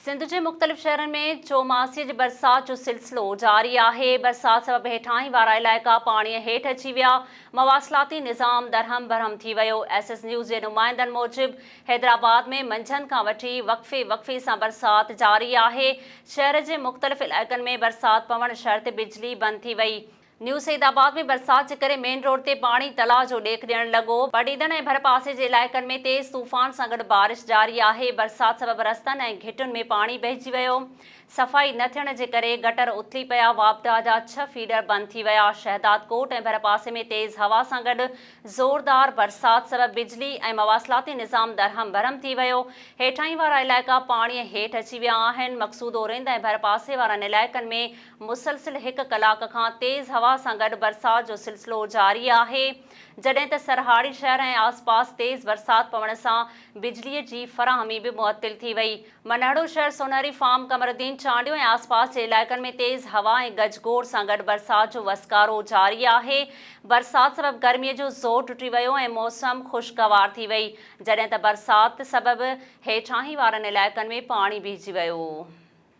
सिंध के मुख़्तलिफ़ शहरनि में चौमासीअ जी बरसात जो सिलसिलो जारी आहे। बरसात सबबि हेठाहीं वारा इलाइक़ा पाणीअ हेठि अची विया। मवासिलाती निज़ाम दरहम बरहम थी वियो। SS न्यूज़ जे नुमाइंदनि मूजिबि हैदराबाद में मंझंदि खां वठी वक़्फ़े सां बरसात जारी आहे। शहर जे मुख़्तलिफ़ इलाइक़नि में बरसात पवण शर्त बिजली बंदि थी वई। न्यू सईदाबाद में बरसात के करे मेन रोड ते पानी तलाउ जो ॾेख ॾियण लॻो। पडीदन ऐं भरपासे जे इलाइक़नि में तेज़ तूफ़ान सां गॾु बारिश जारी आहे। बरसात सबबि रस्तनि ऐं घिटुनि में पाणी बहिजी वियो। सफ़ाई न थियण जे करे गटर उथली पिया। वापदा जा 6 फीडर बंदि थी विया। शहदाद कोट ऐं भरपासे में तेज़ हवा सां गॾु ज़ोरदार बरसात सबबि बिजली ऐं मवासिलाती निज़ाम दरहम बरहम थी वियो। हेठाहीं वारा इलाइक़ा पाणीअ हेठि अची विया आहिनि। मक़सूद ओरेंद ऐं भरपासे वारनि इलाइक़नि में मुसलसिल 1 कलाक खां तेज़ हवा सां गॾु बरसात जो सिलसिलो जारी आहे। जॾहिं त सरहाड़ी शहर ऐं आसपास तेज़ बरसात पवण सां बिजलीअ जी फ़राहमी बि मुअत्तिल थी वई। मनहड़ो शहर सोनहरी फार्म कमरुद्दीन चांडियो ऐं आसपास जे इलाइक़नि में तेज़ हवा ऐं गजगोड़ सां गॾु बरसात जो वसकारो जारी आहे। बरसात सबबि गर्मीअ जो ज़ोर टुटी वियो ऐं मौसम ख़ुशगवार थी वई। जॾहिं त बरसात सबबि हेठाहीं वारनि इलाइक़नि में पाणी भीजी वियो।